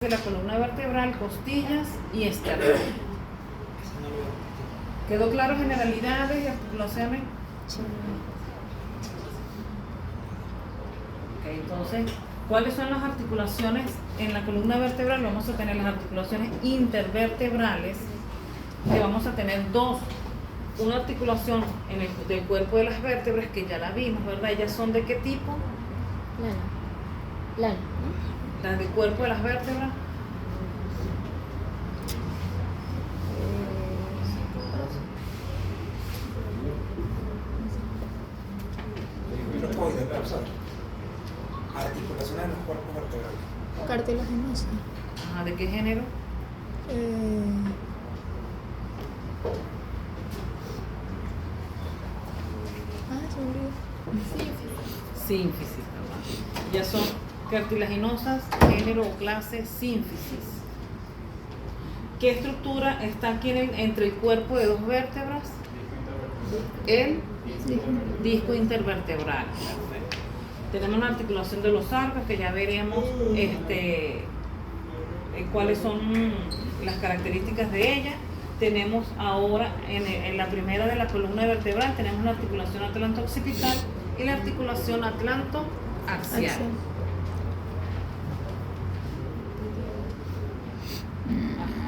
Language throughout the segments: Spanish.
de la columna vertebral, costillas y esternón. ¿Quedó claro generalidades y articulaciones? Sí. Ok, entonces, ¿cuáles son las articulaciones en la columna vertebral? Vamos a tener las articulaciones intervertebrales, que vamos a tener dos. Una articulación en del cuerpo de las vértebras, que ya la vimos, ¿verdad? ¿Ellas son de qué tipo? Lana. Las del cuerpo de las vértebras. Trocoides, profesor. Articulaciones de los cuerpos vertebrales. Cartilaginosa. Ajá, ¿de qué género? Se me olvidó. Sínfisis, ¿verdad? Ya son cartilaginosas, género o clase sínfisis. ¿Qué estructura está aquí entre el cuerpo de dos vértebras? El disco intervertebral. Tenemos una articulación de los arcos, que ya veremos cuáles son las características de ella. Tenemos ahora en la primera de la columna vertebral, tenemos la articulación atlanto-occipital y la articulación atlanto-axial.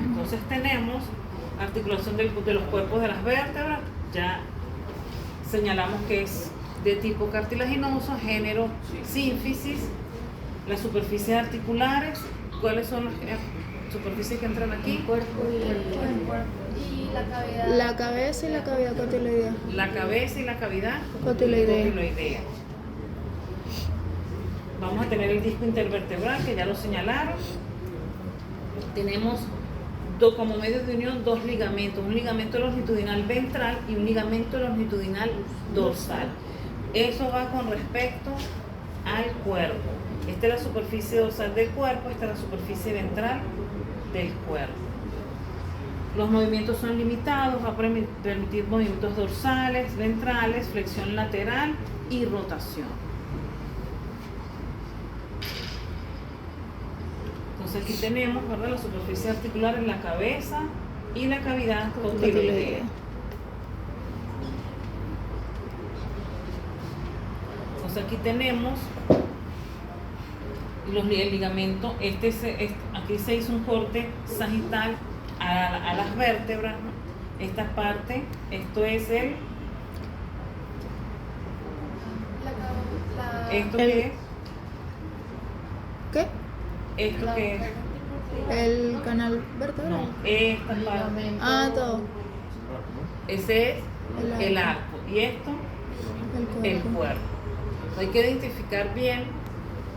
Entonces tenemos articulación de los cuerpos de las vértebras, ya señalamos que es de tipo cartilaginoso, género sínfisis. Las superficies articulares, ¿cuáles son las superficies que entran aquí? Cuerpo y la cavidad. La cabeza y la cavidad cotiloidea. La cabeza y la cavidad Cotiloidea. Vamos a tener el disco intervertebral, que ya lo señalaron. Tenemos como medios de unión dos ligamentos, un ligamento longitudinal ventral y un ligamento longitudinal dorsal. Eso va con respecto al cuerpo. Esta es la superficie dorsal del cuerpo, esta es la superficie ventral del cuerpo. Los movimientos son limitados, va a permitir movimientos dorsales, ventrales, flexión lateral y rotación. Entonces aquí tenemos, ¿verdad?, la superficie articular en la cabeza y la cavidad cotiloidea. Entonces aquí tenemos el ligamento, aquí se hizo un corte sagital a las vértebras, ¿no? Esta parte, esto es el... ¿Esto qué es? ¿Qué? ¿Esto qué es? El canal vertebral. No, esta parte. Todo. Ese es el arco. Y esto, el cuerpo. Hay que identificar bien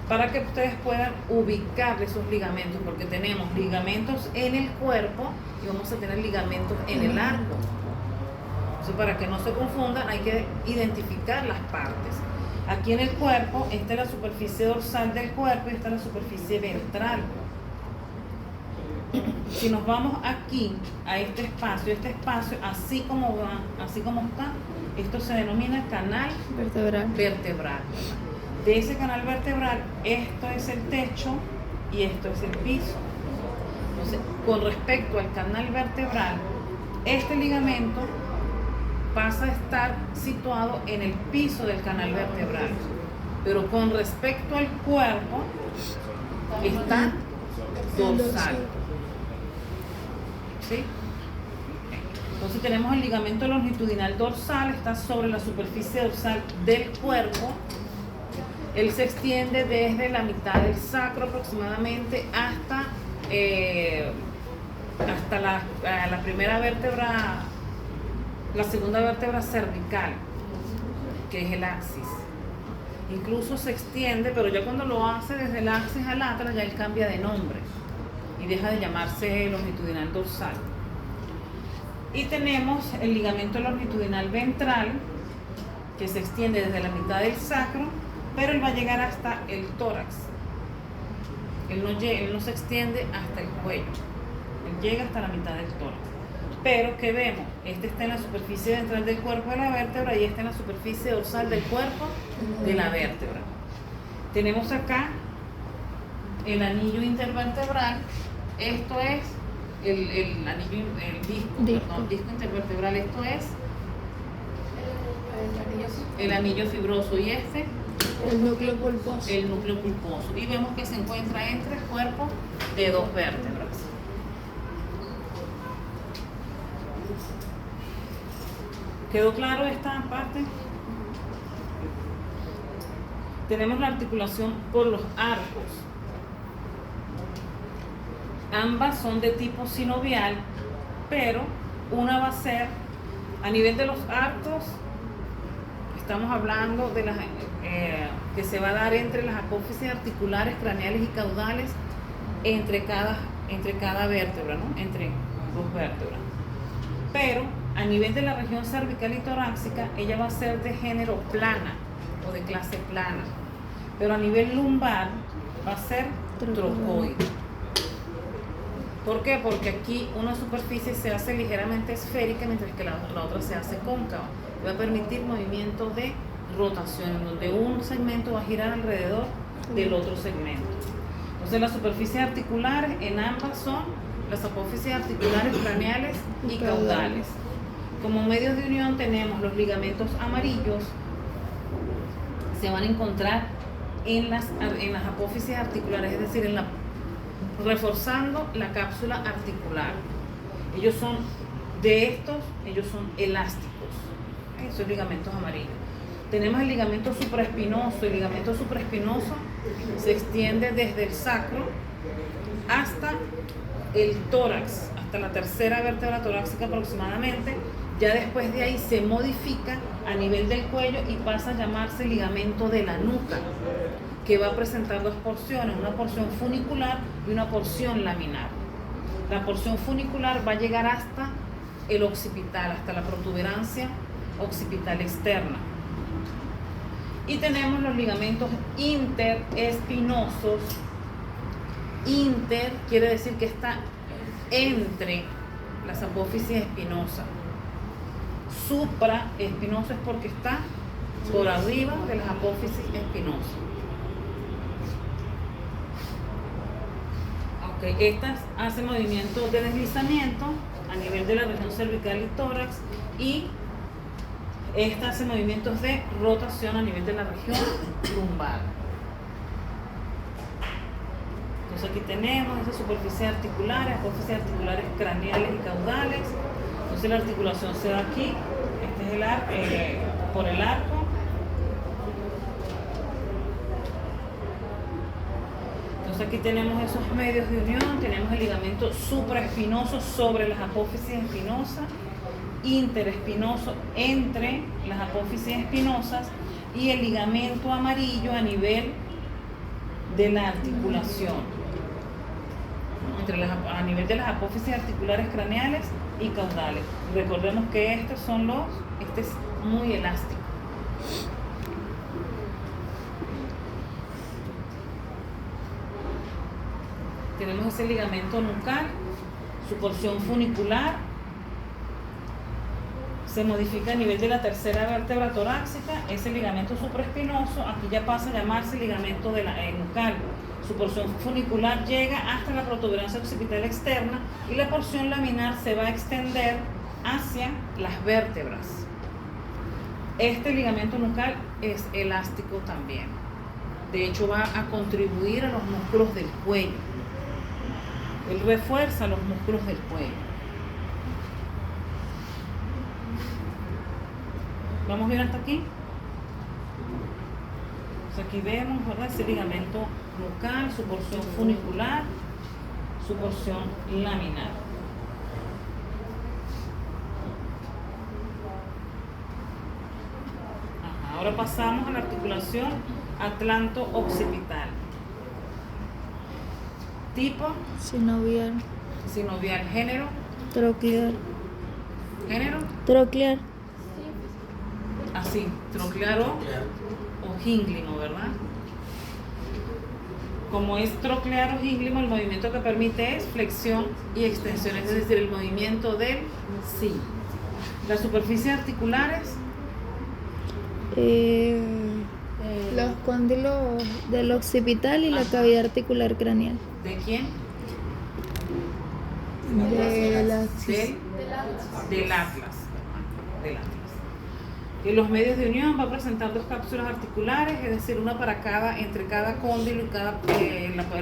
para que ustedes puedan ubicar esos ligamentos, porque tenemos ligamentos en el cuerpo y vamos a tener ligamentos en el arco. Entonces, para que no se confundan, hay que identificar las partes. Aquí en el cuerpo, esta es la superficie dorsal del cuerpo y esta es la superficie ventral. Si nos vamos aquí a este espacio, así como está, esto se denomina canal vertebral. De ese canal vertebral, esto es el techo y esto es el piso. Entonces, con respecto al canal vertebral, este ligamento pasa a estar situado en el piso del canal vertebral, pero con respecto al cuerpo está dorsal. ¿Sí? Entonces tenemos el ligamento longitudinal dorsal, está sobre la superficie dorsal del cuerpo. Él se extiende desde la mitad del sacro aproximadamente hasta la primera vértebra, la segunda vértebra cervical, que es el axis. Incluso se extiende, pero ya cuando lo hace desde el axis al atlas, ya él cambia de nombre y deja de llamarse longitudinal dorsal. Y tenemos el ligamento longitudinal ventral, que se extiende desde la mitad del sacro, pero él va a llegar hasta el tórax. Él no se extiende hasta el cuello, él llega hasta la mitad del tórax. Pero ¿qué vemos? Este está en la superficie ventral del cuerpo de la vértebra y este en la superficie dorsal del cuerpo de la vértebra. Tenemos acá el anillo intervertebral, esto es el anillo, disco intervertebral, esto es el anillo fibroso, y este el núcleo pulposo. el núcleo pulposo, y vemos que se encuentra entre cuerpos de 2 vértebras. ¿Quedó claro esta parte? Tenemos la articulación por los arcos. Ambas son de tipo sinovial, pero una va a ser a nivel de los arcos. Estamos hablando de las que se va a dar entre las apófisis articulares craneales y caudales entre cada vértebra, ¿no? Entre 2 vértebras. Pero a nivel de la región cervical y torácica, ella va a ser de género plana o de clase plana. Pero a nivel lumbar va a ser trocoide. ¿Por qué? Porque aquí una superficie se hace ligeramente esférica, mientras que la otra se hace cóncava. Va a permitir movimiento de rotación, en donde un segmento va a girar alrededor del otro segmento. Entonces las superficies articulares en ambas son las apófisis articulares craneales y caudales. Como medios de unión tenemos los ligamentos amarillos, se van a encontrar en las apófisis articulares, es decir, reforzando la cápsula articular. Ellos son elásticos, esos ligamentos amarillos. Tenemos el ligamento supraespinoso. El ligamento supraespinoso se extiende desde el sacro hasta el tórax, hasta la tercera vértebra torácica aproximadamente. Ya después de ahí se modifica a nivel del cuello y pasa a llamarse ligamento de la nuca, que va a presentar 2 porciones, una porción funicular y una porción laminar. La porción funicular va a llegar hasta el occipital, hasta la protuberancia occipital externa. Y tenemos los ligamentos interespinosos. Inter quiere decir que está entre las apófisis espinosas. Supraespinoso es porque está por arriba de las apófisis espinosas. Estas hacen movimientos de deslizamiento a nivel de la región cervical y tórax, y estas hacen movimientos de rotación a nivel de la región lumbar. Entonces aquí tenemos esas superficies articulares, apófisis articulares craneales y caudales. Entonces la articulación se da aquí, este es el arco, por el arco. Entonces aquí tenemos esos medios de unión, tenemos el ligamento supraespinoso sobre las apófisis espinosas, interespinoso entre las apófisis espinosas, y el ligamento amarillo a nivel de la articulación, a nivel de las apófisis articulares craneales y caudales. Recordemos que este es muy elástico. Tenemos ese ligamento nucal, su porción funicular se modifica a nivel de la tercera vértebra torácica. Ese ligamento supraespinoso aquí ya pasa a llamarse ligamento de la nucal. Su porción funicular llega hasta la protuberancia occipital externa, y la porción laminar se va a extender hacia las vértebras. Este ligamento nucal es elástico también. De hecho, va a contribuir a los músculos del cuello. Él refuerza los músculos del cuello. ¿Vamos bien hasta aquí? Pues aquí vemos, ¿verdad? Ese ligamento nucal, su porción funicular, su porción laminar. Ahora pasamos a la articulación atlanto-occipital. Tipo sinovial. Sinovial. Género. Troclear. Género. Troclear. Así, troclear o gínglimo, ¿verdad? Como es troclear o gínglimo, el movimiento que permite es flexión y extensión, es decir, el movimiento del sí. Las superficies articulares. Los cóndilos del occipital y la cavidad articular craneal. ¿De quién? De la Del Atlas. Del Atlas. Y los medios de unión va a presentar dos cápsulas articulares, es decir, una para cada, entre cada cóndilo y cada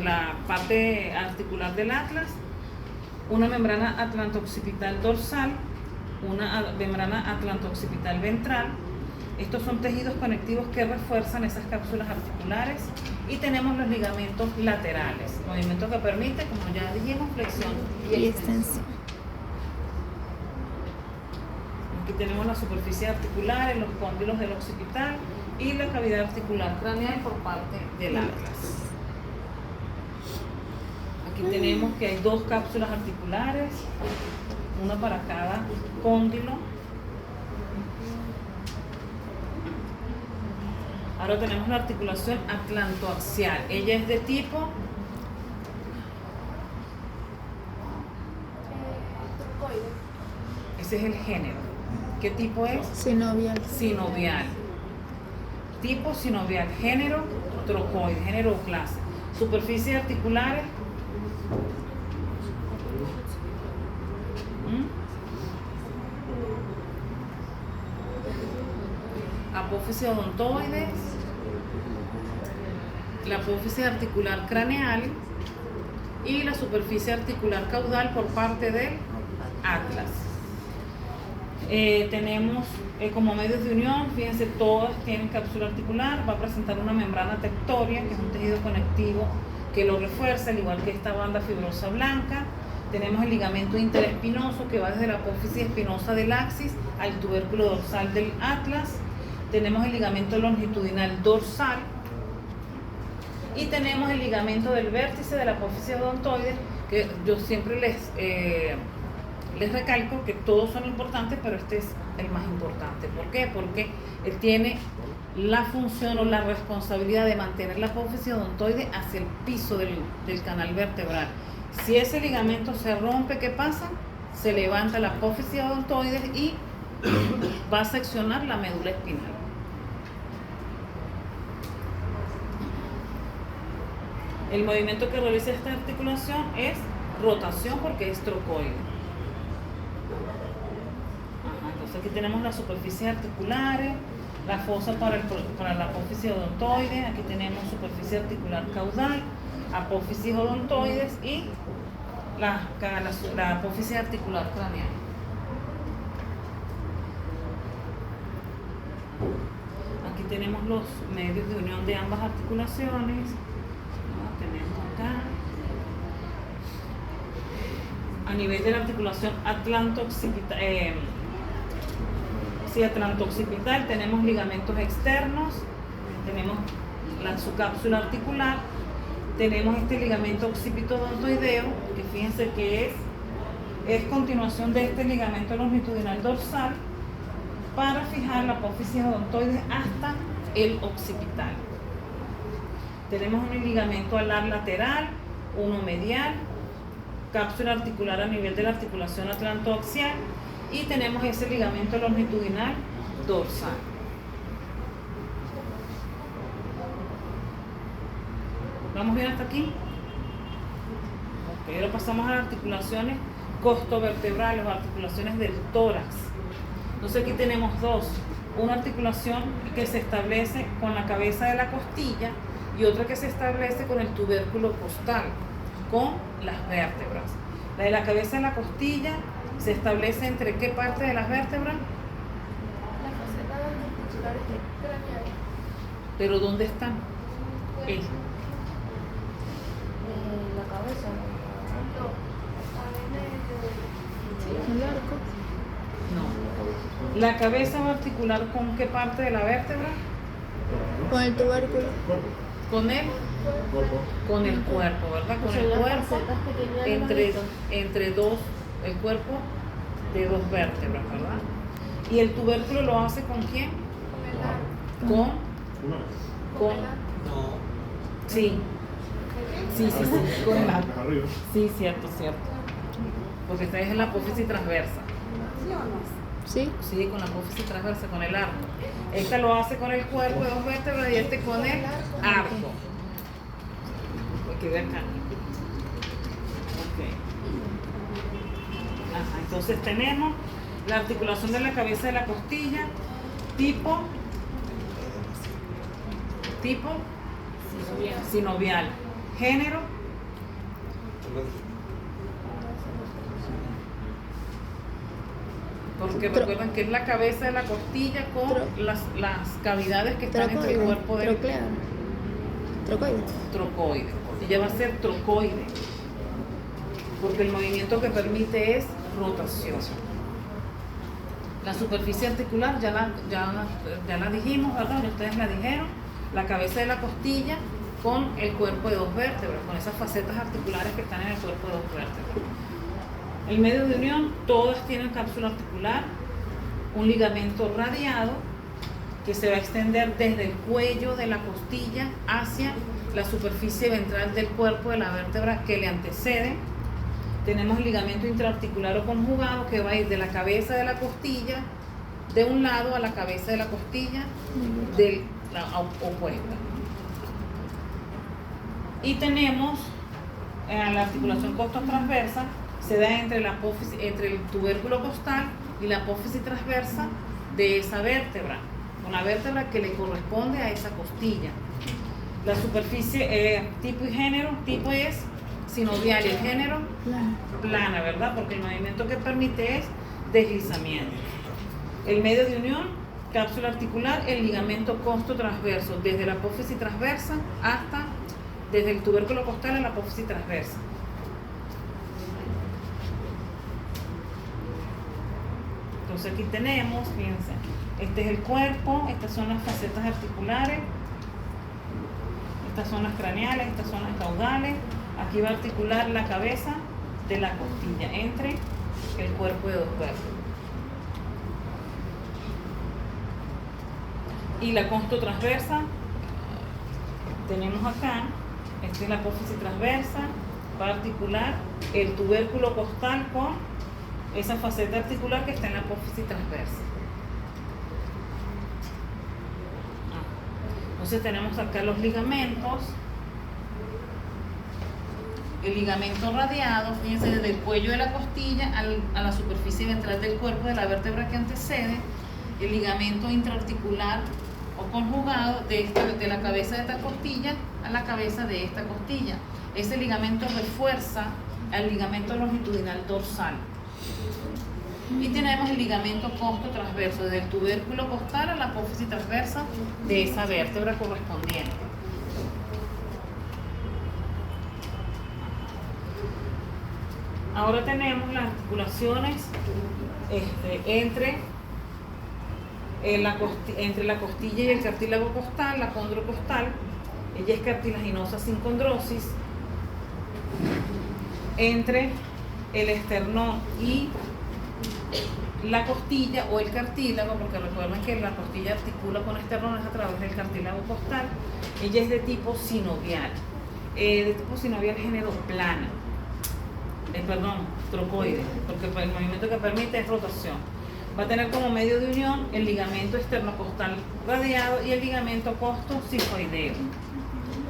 la parte articular del Atlas, una membrana atlanto-occipital dorsal, una membrana atlanto-occipital ventral. Estos son tejidos conectivos que refuerzan esas cápsulas articulares, y tenemos los ligamentos laterales, movimiento que permite, como ya dijimos, flexión y extensión. Aquí tenemos la superficie articular en los cóndilos del occipital y la cavidad articular craneal por parte del Atlas. Aquí tenemos que hay dos cápsulas articulares, una para cada cóndilo. Ahora tenemos la articulación atlantoaxial. Ella es de tipo Trocoide. ese es el género. ¿Qué tipo es? sinovial. Sinovial. Tipo sinovial. Género trocoide. Género o clase. Superficies articulares. Apófisis odontoides, la apófisis articular craneal y la superficie articular caudal por parte del Atlas. Tenemos como medios de unión, fíjense, todas tienen cápsula articular, va a presentar una membrana tectoria, que es un tejido conectivo que lo refuerza, al igual que esta banda fibrosa blanca. Tenemos el ligamento interespinoso que va desde la apófisis espinosa del axis al tubérculo dorsal del Atlas. Tenemos el ligamento longitudinal dorsal y tenemos el ligamento del vértice de la apófisis odontoide, que yo siempre les recalco que todos son importantes, pero este es el más importante. ¿Por qué? Porque él tiene la función o la responsabilidad de mantener la apófisis odontoide hacia el piso del canal vertebral. Si ese ligamento se rompe, ¿qué pasa? Se levanta la apófisis odontoide y va a seccionar la médula espinal. El movimiento que realiza esta articulación es rotación, porque es trocoide. Entonces aquí tenemos las superficies articulares, la fosa para la apófisis odontoide, aquí tenemos superficie articular caudal, apófisis odontoides y la apófisis articular craneal. Aquí tenemos los medios de unión de ambas articulaciones. Tenemos acá, a nivel de la articulación atlanto-occipital, tenemos ligamentos externos, tenemos su cápsula articular, tenemos este ligamento occipito-odontoideo, que fíjense que es continuación de este ligamento longitudinal dorsal para fijar la apófisis odontoide hasta el occipital. Tenemos un ligamento alar lateral, uno medial, cápsula articular a nivel de la articulación atlantoaxial, y tenemos ese ligamento longitudinal dorsal. ¿Vamos bien hasta aquí? Ok, ahora pasamos a las articulaciones costovertebrales o articulaciones del tórax. Entonces aquí tenemos dos. Una articulación que se establece con la cabeza de la costilla y otra que se establece con el tubérculo costal, con las vértebras. La de la cabeza de la costilla se establece entre qué parte de las vértebras. La faceta articular craneal. ¿Pero dónde están? La cabeza. No. El arco. No. ¿La cabeza va a articular con qué parte de la vértebra? Con el tubérculo. Con el cuerpo, ¿verdad? Con el cuerpo entre dos, el cuerpo de dos vértebras, ¿verdad? ¿Y el tubérculo lo hace con quién? Con sí, con el arco. Sí, cierto. Porque esta es en la apófisis transversa. ¿Sí? Sí, con la apófisis transversa, con el arco. Esta lo hace con el cuerpo de 2 vértebras y este con el arco. Porque ve acá. Ok. Ajá, entonces tenemos la articulación de la cabeza de la costilla, tipo sinovial. Género, porque recuerden que es la cabeza de la costilla con las cavidades que están entre el cuerpo del trocoide. Ella va a ser trocoide, porque el movimiento que permite es rotación. La superficie articular ya la dijimos, ¿verdad? Ustedes la dijeron. La cabeza de la costilla con el cuerpo de 2 vértebras, con esas facetas articulares que están en el cuerpo de 2 vértebras. El medio de unión, todas tienen cápsula articular, un ligamento radiado que se va a extender desde el cuello de la costilla hacia la superficie ventral del cuerpo de la vértebra que le antecede. Tenemos el ligamento intraarticular o conjugado que va a ir de la cabeza de la costilla de un lado a la cabeza de la costilla de la opuesta. Y tenemos la articulación costo-transversa, se da entre el tubérculo costal y la apófisis transversa de esa vértebra, una vértebra que le corresponde a esa costilla. La superficie, tipo y género, tipo es sinovial y el género plana, ¿verdad? Porque el movimiento que permite es deslizamiento. El medio de unión, cápsula articular, el ligamento costo transverso, desde la apófisis transversa hasta, desde el tubérculo costal a la apófisis transversa. Entonces aquí tenemos, fíjense, este es el cuerpo, estas son las facetas articulares, estas son las craneales, estas son las caudales. Aquí va a articular la cabeza de la costilla entre el cuerpo de 2 vértebras. Y la costo transversa, tenemos acá, esta es la apófisis transversa, va a articular el tubérculo costal con esa faceta articular que está en la apófisis transversa. Entonces tenemos acá los ligamentos. El ligamento radiado, fíjense, desde el cuello de la costilla a la superficie ventral del cuerpo de la vértebra que antecede. El ligamento intraarticular o conjugado de la cabeza de esta costilla a la cabeza de esta costilla. Ese ligamento refuerza al ligamento longitudinal dorsal. Y tenemos el ligamento costo transverso, desde el tubérculo costal a la apófisis transversa de esa vértebra correspondiente. Ahora tenemos las articulaciones entre la costilla y el cartílago costal, la condrocostal. Ella es cartilaginosa sin condrosis. Entre el esternón y la costilla o el cartílago, porque recuerden que la costilla articula con esternones a través del cartílago costal. Ella es de tipo sinovial. De tipo sinovial género plana. Trocoide, porque el movimiento que permite es rotación. Va a tener como medio de unión el ligamento esternocostal radiado y el ligamento costo sifoideo.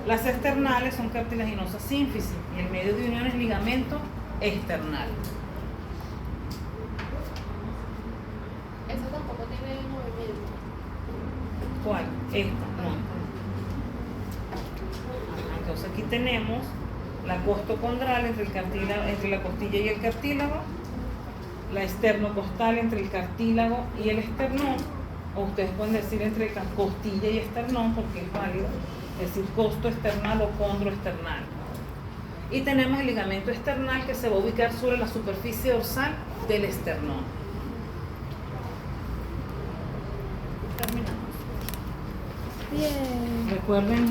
Las esternales son cartilaginosas sínfisis y el medio de unión es ligamento esternal. Eso tampoco tiene movimiento. ¿Cuál? Esta, no. Ajá, entonces aquí tenemos la costocondral entre la costilla y el cartílago, la esternocostal entre el cartílago y el esternón, o ustedes pueden decir entre costilla y esternón porque es válido, decir costo esternal o condro esternal. Y tenemos el ligamento esternal que se va a ubicar sobre la superficie dorsal del esternón. Terminamos. Bien. Recuerden